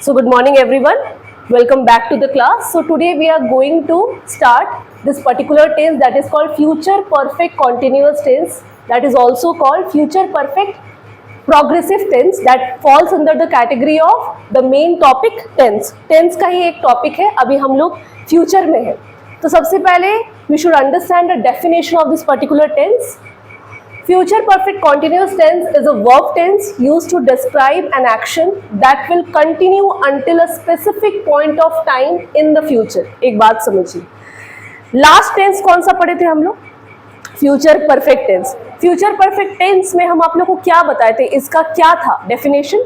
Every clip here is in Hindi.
So good morning everyone. Welcome back to the class. So today we are going to start this particular tense that is called future perfect continuous tense, that is also called future perfect progressive tense, that falls under the category of the main topic tense. Tense का ही एक topic है, अभी हम लोग future में है. तो सबसे पहले we should understand the definition of this particular tense. Future perfect continuous tense is a verb tense used to describe an action that will continue until a specific point of time in the future. एक बात समझिए, लास्ट टेंस कौन सा पढ़े थे हम लोग? Future perfect tense. Future perfect tense में हम आप लोग को क्या बताए थे, इसका क्या था डेफिनेशन,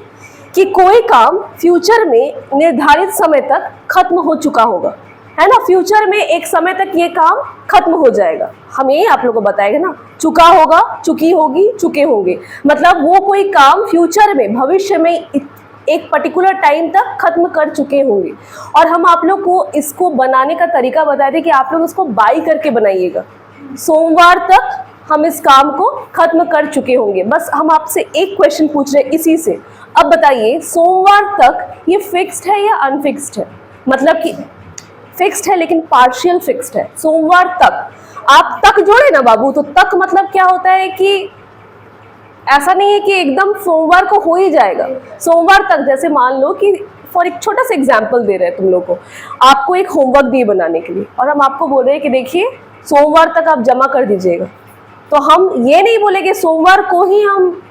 कि कोई काम फ्यूचर में निर्धारित समय तक खत्म हो चुका होगा, है ना. फ्यूचर में एक समय तक ये काम खत्म हो जाएगा, हम यही आप लोगों को बताएंगे ना. चुका होगा, चुकी होगी, चुके होंगे, मतलब वो कोई काम फ्यूचर में, भविष्य में एक पर्टिकुलर टाइम तक खत्म कर चुके होंगे. और हम आप लोग को इसको बनाने का तरीका बताए थे कि आप लोग इसको बाई करके बनाइएगा. सोमवार तक हम इस काम को खत्म कर चुके होंगे. बस हम आपसे एक क्वेश्चन पूछ रहे हैं इसी से. अब बताइए, सोमवार तक ये फिक्स्ड है या अनफिक्स्ड है? मतलब कि फिक्स्ड है लेकिन पार्शियल फिक्स्ड है. सोमवार तक, आप तक जोड़े ना बाबू, तो तक मतलब क्या होता है कि ऐसा नहीं है कि एकदम सोमवार को हो ही जाएगा. सोमवार तक, जैसे मान लो कि फॉर एक छोटा सा एग्जांपल दे रहे हैं तुम लोग को, आपको एक होमवर्क दिए बनाने के लिए और हम आपको बोल रहे हैं कि देखिए सोमवार तक आप जमा कर दीजिएगा. तो हम ये नहीं बोलेंगे सोमवार को ही हम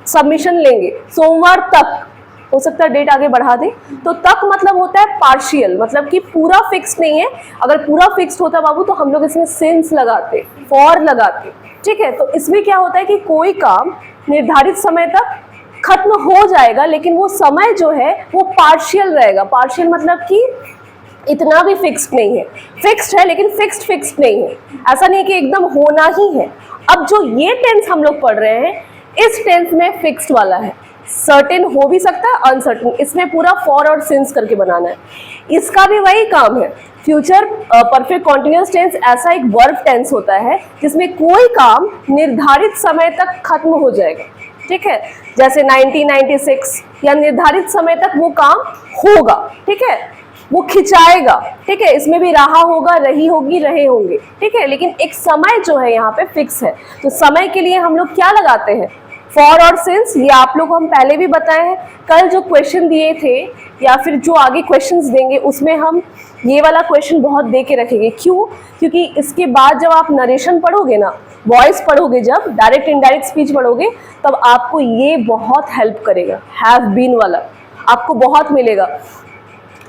सबमिशन लेंगे, सोमवार तक, हो सकता है डेट आगे बढ़ा दे. तो तक मतलब होता है पार्शियल, मतलब कि पूरा फिक्स नहीं है. अगर पूरा फिक्स्ड होता बाबू तो हम लोग इसमें सिंस लगाते, फॉर लगाते, ठीक है. तो इसमें क्या होता है कि कोई काम निर्धारित समय तक खत्म हो जाएगा, लेकिन वो समय जो है वो पार्शियल रहेगा. पार्शियल मतलब कि इतना भी फिक्स्ड नहीं है. फिक्स्ड है लेकिन फिक्स्ड नहीं है. ऐसा नहीं कि एकदम होना ही है. अब जो ये टेंस हम लोग पढ़ रहे हैं, इस टेंस में फिक्स्ड वाला है. सर्टेन हो भी सकता है, अनसर्टेन. इसमें पूरा फॉर और सिंस करके बनाना है. इसका भी वही काम है. फ्यूचर परफेक्ट कॉन्टिन्यूअस टेंस ऐसा एक वर्ब टेंस होता है जिसमें कोई काम निर्धारित समय तक खत्म हो जाएगा, ठीक है. जैसे 1996, या निर्धारित समय तक वो काम होगा, ठीक है. वो खिंचाएगा, ठीक है. इसमें भी रहा होगा, रही होगी, रहे होंगे, ठीक है. लेकिन एक समय जो है यहाँ पे फिक्स है. तो समय के लिए हम लोग क्या लगाते हैं? फॉर और सिंस. ये आप लोग को हम पहले भी बताए हैं. कल जो क्वेश्चन दिए थे या फिर जो आगे क्वेश्चंस देंगे उसमें हम ये वाला क्वेश्चन बहुत दे के रखेंगे. क्यों? क्योंकि इसके बाद जब आप नरेशन पढ़ोगे ना, वॉइस पढ़ोगे, जब डायरेक्ट इनडायरेक्ट स्पीच पढ़ोगे, तब आपको ये बहुत हेल्प करेगा. हैव बीन वाला आपको बहुत मिलेगा.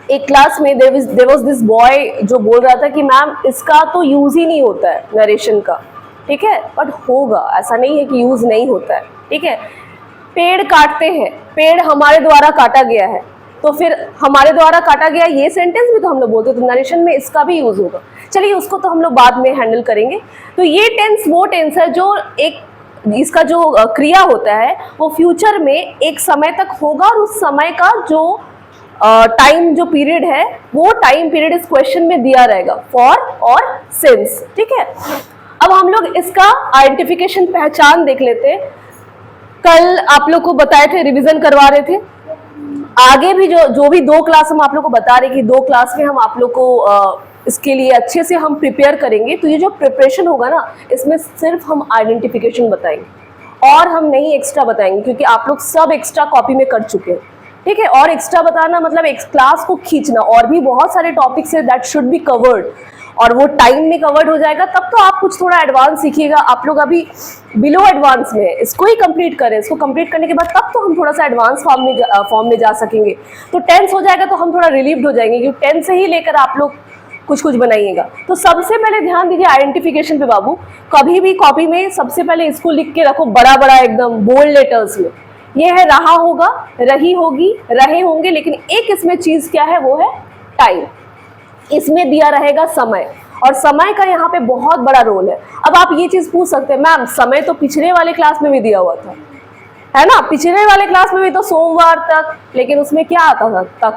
एक क्लास में देयर वाज दिस बॉय जो बोल रहा था कि मैम इसका तो यूज ही नहीं होता है नरेशन का, ठीक है. बट होगा, ऐसा नहीं है कि यूज नहीं होता है, ठीक है. पेड़ काटते हैं, पेड़ हमारे द्वारा काटा गया है, तो फिर हमारे द्वारा काटा गया ये सेंटेंस भी तो हम लोग बोलते हैं, तो नरेशन में इसका भी यूज होगा. चलिए उसको तो हम लोग बाद में हैंडल करेंगे. तो ये टेंस वो टेंस है जो एक, इसका जो क्रिया होता है वो फ्यूचर में एक समय तक होगा, और उस समय का जो टाइम जो पीरियड है वो टाइम पीरियड इस क्वेश्चन में दिया रहेगा, फॉर और सिंस, ठीक है. अब हम लोग इसका आइडेंटिफिकेशन, पहचान देख लेते हैं. कल आप लोग को बताए थे, रिवीजन करवा रहे थे. आगे भी जो भी 2 क्लास हम आप लोग को बता रहे कि 2 क्लास में हम आप लोग को इसके लिए अच्छे से हम प्रिपेयर करेंगे. तो ये जो प्रिपरेशन होगा ना, इसमें सिर्फ हम आइडेंटिफिकेशन बताएंगे और हम नहीं एक्स्ट्रा बताएंगे, क्योंकि आप लोग सब एक्स्ट्रा कॉपी में कर चुके हैं, ठीक है. और एक्स्ट्रा बताना मतलब एक क्लास को खींचना, और भी बहुत सारे टॉपिक्स है दैट शुड बी कवर्ड, और वो टाइम में कवर्ड हो जाएगा. तब तो आप कुछ थोड़ा एडवांस सीखिएगा. आप लोग अभी बिलो एडवांस में, इसको ही कंप्लीट करें. इसको कंप्लीट करने के बाद तब तो हम थोड़ा सा एडवांस फॉर्म में जा सकेंगे. तो 10th हो जाएगा तो हम थोड़ा रिलीव्ड हो जाएंगे, क्योंकि 10th से ही लेकर आप लोग कुछ बनाइएगा. तो सबसे पहले ध्यान दीजिए आइडेंटिफिकेशन पे बाबू. कभी भी कॉपी में सबसे पहले इसको लिख के रखो, बड़ा बड़ा एकदम बोल्ड लेटर्स में. ये है रहा होगा, रही होगी, रहे होंगे, लेकिन एक इसमें चीज क्या है, वो है टाइम. इसमें दिया रहेगा समय, और समय का यहाँ पे बहुत बड़ा रोल है. अब आप ये चीज पूछ सकते हैं, मैम समय तो पिछले वाले क्लास में भी दिया हुआ था, है ना. पिछले वाले क्लास में भी तो सोमवार तक, लेकिन उसमें क्या आता था?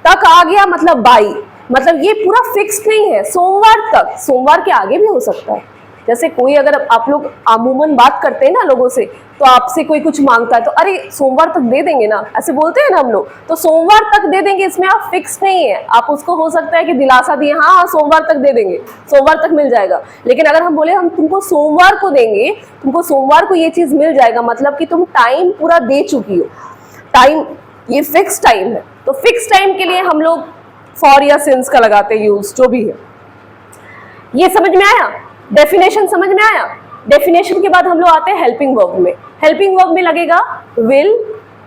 तक आ गया, मतलब बाई. मतलब ये पूरा फिक्स नहीं है. सोमवार तक, सोमवार के आगे भी हो सकता है, जैसे कोई अगर आप लोग अमूमन बात करते हैं ना लोगों से, तो आपसे कोई कुछ मांगता है तो अरे सोमवार तक दे देंगे ना, ऐसे बोलते हैं ना हम लोग, तो सोमवार तक दे देंगे इसमें आप फिक्स नहीं है, आप उसको हो सकता है कि दिलासा दिए हाँ हाँ सोमवार तक दे देंगे, सोमवार तक मिल जाएगा। लेकिन अगर हम बोले हम तुमको सोमवार को देंगे, तुमको सोमवार को ये चीज मिल जाएगा, मतलब कि तुम टाइम पूरा दे चुकी हो, टाइम ये फिक्स टाइम है। तो फिक्स टाइम के लिए हम लोग फॉर या सिंस का लगाते हैं यूज, जो भी है। ये समझ में आया? डेफिनेशन समझ में आया? डेफिनेशन के बाद हम लोग आते हैं हेल्पिंग वर्ब में। हेल्पिंग वर्ब में लगेगा विल,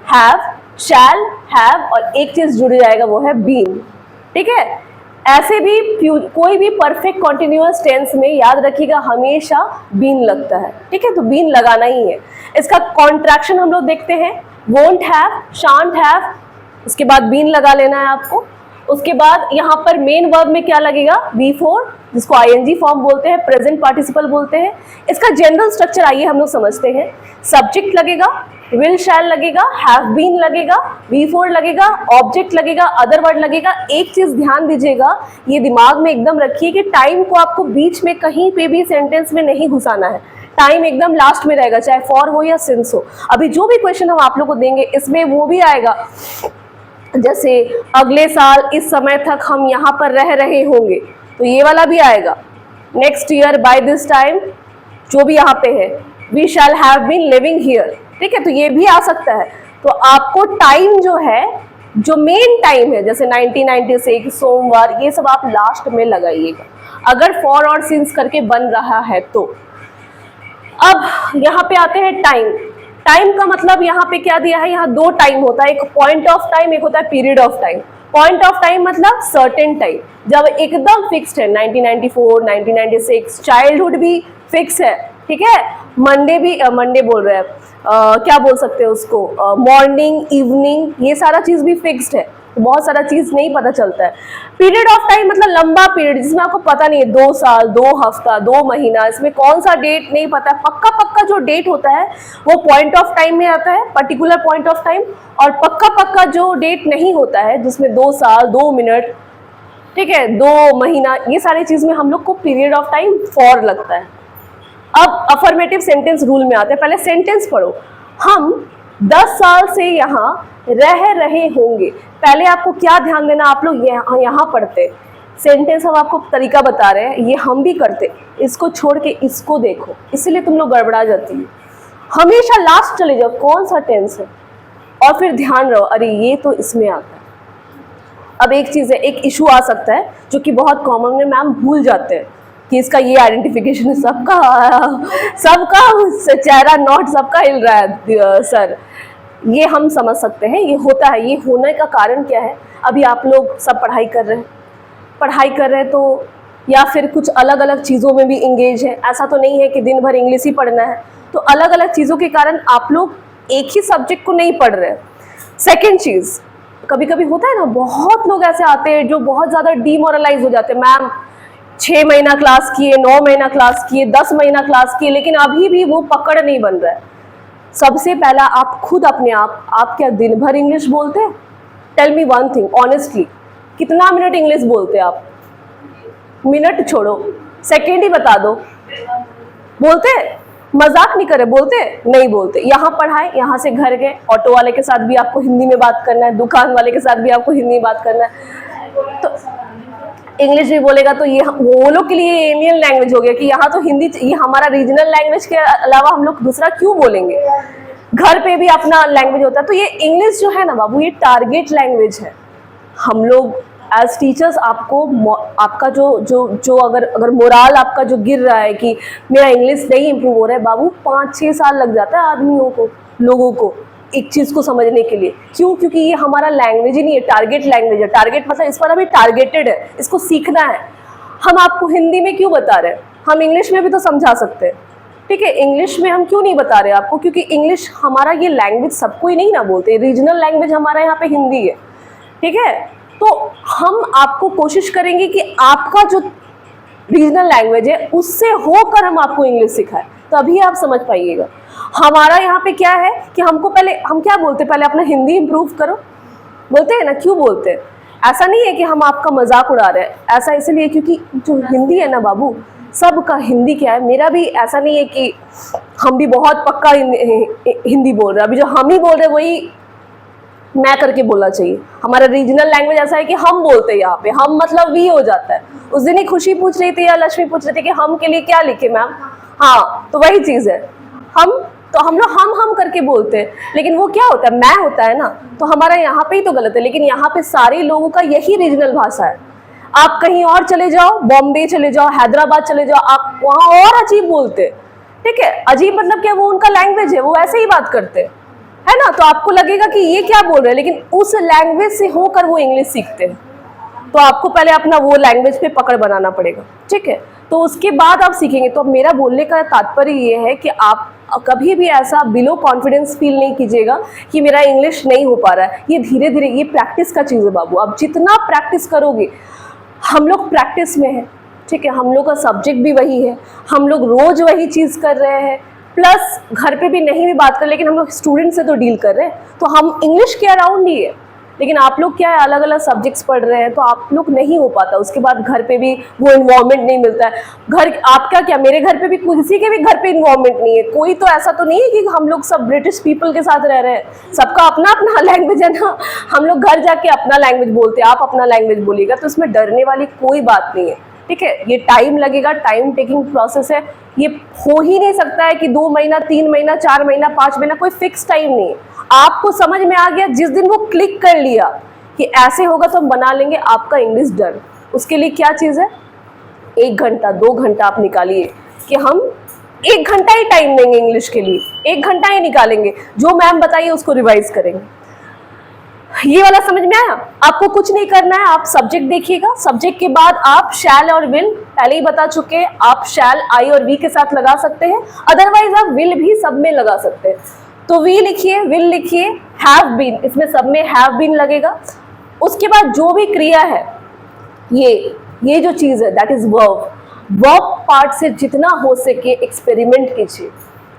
हैव, शैल, हैव और एक चीज जुड़ जाएगा वो है बीन। ठीक है, ऐसे भी कोई भी परफेक्ट कॉन्टिन्यूअस टेंस में याद रखिएगा हमेशा बीन लगता है। ठीक है, तो बीन लगाना ही है। इसका कॉन्ट्रैक्शन हम लोग देखते हैं, वोंट हैव, शांट हैव, उसके बाद बीन लगा लेना है आपको। उसके बाद यहाँ पर मेन वर्ब में क्या लगेगा? V4, जिसको ING फॉर्म बोलते हैं, प्रेजेंट पार्टिसिपल बोलते हैं। इसका जनरल स्ट्रक्चर आइए हम लोग समझते हैं। सब्जेक्ट लगेगा, विल शैल लगेगा, हैव बीन लगेगा, V4 लगेगा, ऑब्जेक्ट लगेगा, अदर वर्ड लगेगा। एक चीज ध्यान दीजिएगा, ये दिमाग में एकदम रखिए कि टाइम को आपको बीच में कहीं पे भी सेंटेंस में नहीं घुसाना है, टाइम एकदम लास्ट में रहेगा, चाहे फॉर हो या सिंस हो। अभी जो भी क्वेश्चन हम आप लोग को देंगे इसमें वो भी आएगा, जैसे अगले साल इस समय तक हम यहाँ पर रह रहे होंगे, तो ये वाला भी आएगा। Next year by this time, जो भी यहाँ पे है, we shall have been living here. ठीक है, तो ये भी आ सकता है। तो आपको टाइम जो है, जो मेन टाइम है, जैसे 1996, सोमवार, ये सब आप लास्ट में लगाइएगा, अगर फॉर और सिंस करके बन रहा है तो। अब यहाँ पे आते हैं टाइम। टाइम का मतलब यहाँ पे क्या दिया है? यहाँ दो टाइम होता है, एक पॉइंट ऑफ टाइम, एक होता है period of time. Point of time मतलब सर्टेन टाइम, जब एकदम फिक्स्ड है, 1994, 1996, चाइल्डहुड भी फिक्स है। ठीक है, मंडे भी, मंडे बोल रहे हैं, क्या बोल सकते हैं उसको, मॉर्निंग, इवनिंग, ये सारा चीज भी फिक्स्ड है। बहुत सारा चीज नहीं पता चलता है। पीरियड ऑफ टाइम मतलब लंबा पीरियड, जिसमें आपको पता नहीं है 2 साल, 2 हफ्ता, 2 महीना, इसमें कौन सा डेट नहीं पता है। पक्का पक्का जो डेट होता है वो पॉइंट ऑफ टाइम में आता है, पर्टिकुलर पॉइंट ऑफ टाइम। और पक्का पक्का जो डेट नहीं होता है, जिसमें 2 साल, 2 मिनट, ठीक है, 2 महीना, ये सारी चीज में हम लोग को पीरियड ऑफ टाइम फॉर लगता है। अब अफर्मेटिव सेंटेंस रूल में आते हैं। पहले सेंटेंस पढ़ो। हम 10 साल से यहाँ रह रहे होंगे। पहले आपको क्या ध्यान देना, आप लोग यहाँ पढ़ते, सेंटेंस हम आपको तरीका बता रहे हैं, ये हम भी करते, इसको छोड़ के इसको देखो, इसीलिए तुम लोग गड़बड़ा जाती है। हमेशा लास्ट चले जाओ कौन सा टेंस है, और फिर ध्यान रहो अरे ये तो इसमें आता है। अब एक चीज़ है, एक इशू आ सकता है जो कि बहुत कॉमन है, मैम भूल जाते हैं कि इसका ये आइडेंटिफिकेशन है, सबका चेहरा नोट सबका हिल रहा है सर, ये हम समझ सकते हैं, ये होता है। ये होने का कारण क्या है? अभी आप लोग सब पढ़ाई कर रहे हैं तो, या फिर कुछ अलग अलग चीज़ों में भी इंगेज है। ऐसा तो नहीं है कि दिन भर इंग्लिश ही पढ़ना है, तो अलग अलग चीज़ों के कारण आप लोग एक ही सब्जेक्ट को नहीं पढ़ रहे। सेकेंड चीज़, कभी कभी होता है ना, बहुत लोग ऐसे आते हैं जो बहुत ज़्यादा डीमोरलाइज हो जाते हैं। मैम 6 महीना क्लास किए, 9 महीना क्लास किए, 10 महीना क्लास किए, लेकिन अभी भी वो पकड़ नहीं बन रहा है। सबसे पहला आप खुद अपने आप क्या दिन भर इंग्लिश बोलते हैं? Tell me one thing honestly, कितना मिनट इंग्लिश बोलते हैं आप? मिनट छोड़ो, सेकेंड ही बता दो। बोलते? मजाक नहीं करे, बोलते? नहीं बोलते। यहाँ पढ़ाए, यहाँ से घर गए, ऑटो वाले के साथ भी आपको हिंदी में बात करना है, दुकान वाले के साथ भी आपको हिंदी में बात करना है, तो इंग्लिश भी बोलेगा तो ये वो लोग के लिए एलियन लैंग्वेज हो गया कि यहाँ तो हिंदी, ये हमारा रीजनल लैंग्वेज के अलावा हम लोग दूसरा क्यों बोलेंगे? घर पे भी अपना लैंग्वेज होता है। तो ये इंग्लिश जो है ना बाबू, ये टारगेट लैंग्वेज है। हम लोग एज टीचर्स आपको आपका जो अगर मोराल आपका जो गिर रहा है कि मेरा इंग्लिश नहीं इम्प्रूव हो रहा है, बाबू 5-6 साल लग जाता है आदमियों को, लोगों को एक चीज़ को समझने के लिए। क्यों? क्योंकि ये हमारा लैंग्वेज ही नहीं है, टारगेट लैंग्वेज है। टारगेट मतलब इस पर अभी टारगेटेड है, इसको सीखना है। हम आपको हिंदी में क्यों बता रहे हैं? हम इंग्लिश में भी तो समझा सकते हैं। ठीक है, इंग्लिश में हम क्यों नहीं बता रहे आपको? क्योंकि इंग्लिश हमारा ये लैंग्वेज सबको ही नहीं ना बोलते, रीजनल लैंग्वेज हमारा यहाँ पे हिंदी है। ठीक है, तो हम आपको कोशिश करेंगे कि आपका जो रीजनल लैंग्वेज है उससे होकर हम आपको इंग्लिश सिखाएं, तभी आप समझ पाइएगा। हमारा यहाँ पे क्या है कि हमको पहले, हम क्या बोलते हैं, पहले अपना हिंदी इंप्रूव करो, बोलते हैं ना। क्यों बोलते हैं? ऐसा नहीं है कि हम आपका मजाक उड़ा रहे हैं, ऐसा इसलिए क्योंकि जो हिंदी है ना बाबू, सबका हिंदी क्या है, मेरा भी ऐसा नहीं है कि हम भी बहुत पक्का हिंदी बोल रहे हैं, अभी जो हम ही बोल रहे हैं वही मैं करके बोलना चाहिए। हमारा रीजनल लैंग्वेज ऐसा है कि हम बोलते हैं, यहाँ पे हम मतलब वी हो जाता है। उस दिन ही खुशी पूछ रही थी या लक्ष्मी पूछ रही थी कि हम के लिए क्या लिखे मैम, हाँ तो वही चीज़ है, हम तो हम लोग हम करके बोलते हैं, लेकिन वो क्या होता है, मैं होता है ना, तो हमारा यहाँ पे ही तो गलत है। लेकिन यहाँ पे सारे लोगों का यही रीजनल भाषा है। आप कहीं और चले जाओ, बॉम्बे चले जाओ, हैदराबाद चले जाओ, आप वहाँ और अजीब बोलते, ठीक है। अजीब मतलब क्या, वो उनका लैंग्वेज है, वो ऐसे ही बात करते है ना, तो आपको लगेगा कि ये क्या बोल रहे हैं, लेकिन उस लैंग्वेज से होकर वो इंग्लिश सीखते हैं। तो आपको पहले अपना वो लैंग्वेज पे पकड़ बनाना पड़ेगा, ठीक है, तो उसके बाद आप सीखेंगे। तो मेरा बोलने का तात्पर्य ये है कि आप कभी भी ऐसा बिलो कॉन्फिडेंस फील नहीं कीजिएगा कि मेरा इंग्लिश नहीं हो पा रहा है। ये धीरे धीरे, ये प्रैक्टिस का चीज़ है बाबू, आप जितना प्रैक्टिस करोगे, हम लोग प्रैक्टिस में हैं, ठीक है, हम लोग का सब्जेक्ट भी वही है, हम लोग रोज वही चीज़ कर रहे हैं, प्लस घर पे भी नहीं भी बात कर, लेकिन हम लोग स्टूडेंट से तो डील कर रहे हैं, तो हम इंग्लिश के अराउंड ही है। लेकिन आप लोग क्या है, अलग अलग सब्जेक्ट्स पढ़ रहे हैं, तो आप लोग नहीं हो पाता। उसके बाद घर पे भी वो इन्वायरमेंट नहीं मिलता है। घर आपका क्या, मेरे घर पे भी किसी के भी घर पे इन्वायरमेंट नहीं है। कोई तो ऐसा तो नहीं है कि हम लोग सब ब्रिटिश पीपल के साथ रह रहे हैं, सबका अपना अपना लैंग्वेज है ना। हम लोग घर जाके अपना लैंग्वेज बोलते हैं, आप अपना लैंग्वेज बोलिएगा, तो इसमें डरने वाली कोई बात नहीं है, ठीक है। ये टाइम लगेगा, टाइम टेकिंग प्रोसेस है, ये हो ही नहीं सकता है कि 2 महीना 3 महीना 4 महीना 5 महीना, कोई फिक्स टाइम नहीं है। आपको समझ में आ गया जिस दिन वो क्लिक कर लिया कि ऐसे होगा तो हम बना लेंगे आपका इंग्लिश डन। उसके लिए क्या चीज़ है, 1 घंटा 2 घंटा आप निकालिए कि हम 1 घंटा ही टाइम देंगे इंग्लिश के लिए, 1 घंटा ही निकालेंगे, जो मैम बताइए उसको रिवाइज करेंगे। ये वाला समझ में आया? आपको कुछ नहीं करना है, आप सब्जेक्ट देखिएगा, सब्जेक्ट के बाद आप शैल और विल पहले ही बता चुके हैं, आप शैल आई और वी के साथ लगा सकते हैं, अदरवाइज आप विल भी सब में लगा सकते हैं। तो वी लिखिए, विल लिखिए, हैव बीन, इसमें सब में हैव बीन लगेगा। उसके बाद जो भी क्रिया है, ये जो चीज़ है that is verb. Verb part से जितना हो सके एक्सपेरिमेंट कीजिए,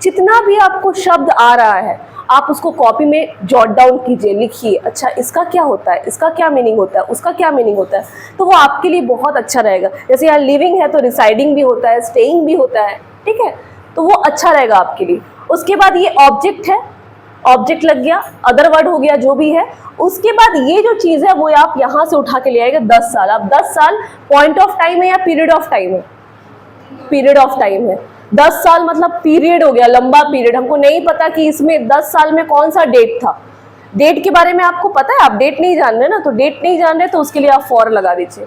जितना भी आपको शब्द आ रहा है आप उसको कॉपी में जॉट डाउन कीजिए, लिखिए, अच्छा इसका क्या होता है, इसका क्या मीनिंग होता है, उसका क्या मीनिंग होता है, तो वो आपके लिए बहुत अच्छा रहेगा। जैसे यहाँ लिविंग है तो रिसाइडिंग भी होता है, स्टेइंग भी होता है, ठीक है, तो वो अच्छा रहेगा आपके लिए। उसके बाद ये ऑब्जेक्ट है, ऑब्जेक्ट लग गया, अदर वर्ड हो गया, जो भी है। उसके बाद ये जो चीज़ है वो आप यहाँ से उठा के ले आएगा 10 साल। आप 10 साल पॉइंट ऑफ टाइम है या पीरियड ऑफ टाइम है? पीरियड ऑफ टाइम है। 10 साल मतलब पीरियड हो गया, लंबा पीरियड। हमको नहीं पता कि इसमें 10 साल में कौन सा डेट था, डेट के बारे में आपको पता है, आप डेट नहीं जान रहे ना, तो डेट नहीं जान रहे तो उसके लिए आप फॉर लगा दीजिए,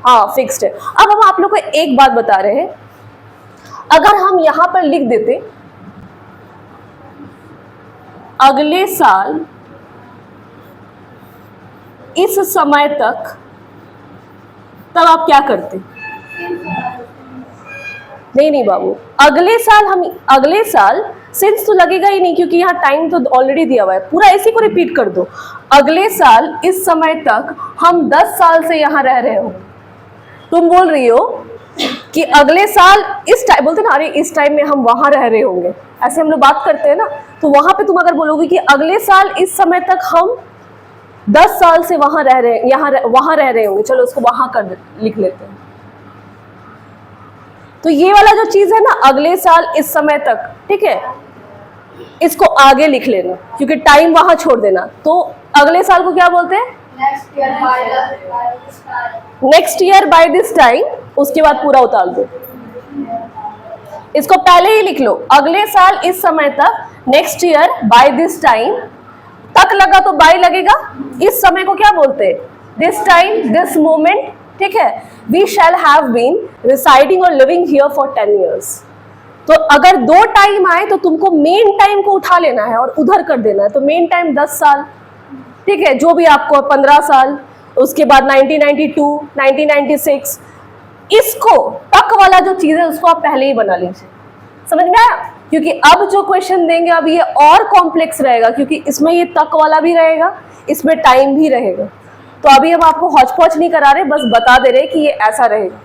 हाँ फिक्स्ड है। अब हम आप लोग को एक बात बता रहे हैं, अगर हम यहाँ पर लिख देते अगले साल इस समय तक, तब आप क्या करते? नहीं बाबू, अगले साल, हम अगले साल सिंस तो लगेगा ही नहीं, क्योंकि यहाँ टाइम तो ऑलरेडी दिया हुआ है, पूरा इसी को रिपीट कर दो। अगले साल इस समय तक हम 10 साल से यहाँ रह रहे हो। तुम बोल रही हो कि अगले साल इस टाइम, बोलते ना अरे इस टाइम में हम वहाँ रह रहे होंगे, ऐसे हम लोग बात करते हैं ना, तो वहाँ पे तुम अगर बोलोगे कि अगले साल इस समय तक हम 10 साल से वहाँ रह रहे, वहाँ रह रहे होंगे, चलो उसको वहाँ कर लिख लेते हैं। तो ये वाला जो चीज़ है ना, अगले साल इस समय तक, ठीक है, इसको आगे लिख लेना, क्योंकि टाइम वहाँ छोड़ देना। तो अगले साल को क्या बोलते हैं? Next year by this time. उसके बाद पूरा उतार दो, इसको पहले ही लिख लो, अगले साल इस समय तक, next year by this time, तक लगा तो बाय लगेगा। इस समय को क्या बोलते हैं? दिस टाइम, दिस मोमेंट, ठीक है। We shall have been residing और लिविंग हियर फॉर 10 years। तो अगर 2 टाइम आए तो तुमको मेन टाइम को उठा लेना है और उधर कर देना है। तो मेन टाइम 10 साल, ठीक है, जो भी आपको 15 साल, उसके बाद 1992, 1996, इसको तक वाला जो चीज़ है उसको आप पहले ही बना लीजिए। समझ में आया? क्योंकि अब जो क्वेश्चन देंगे अब ये और कॉम्प्लेक्स रहेगा, क्योंकि इसमें ये तक वाला भी रहेगा, इसमें टाइम भी रहेगा। तो अभी हम आपको हौच पौच नहीं करा रहे, बस बता दे रहे कि ये ऐसा रहेगा।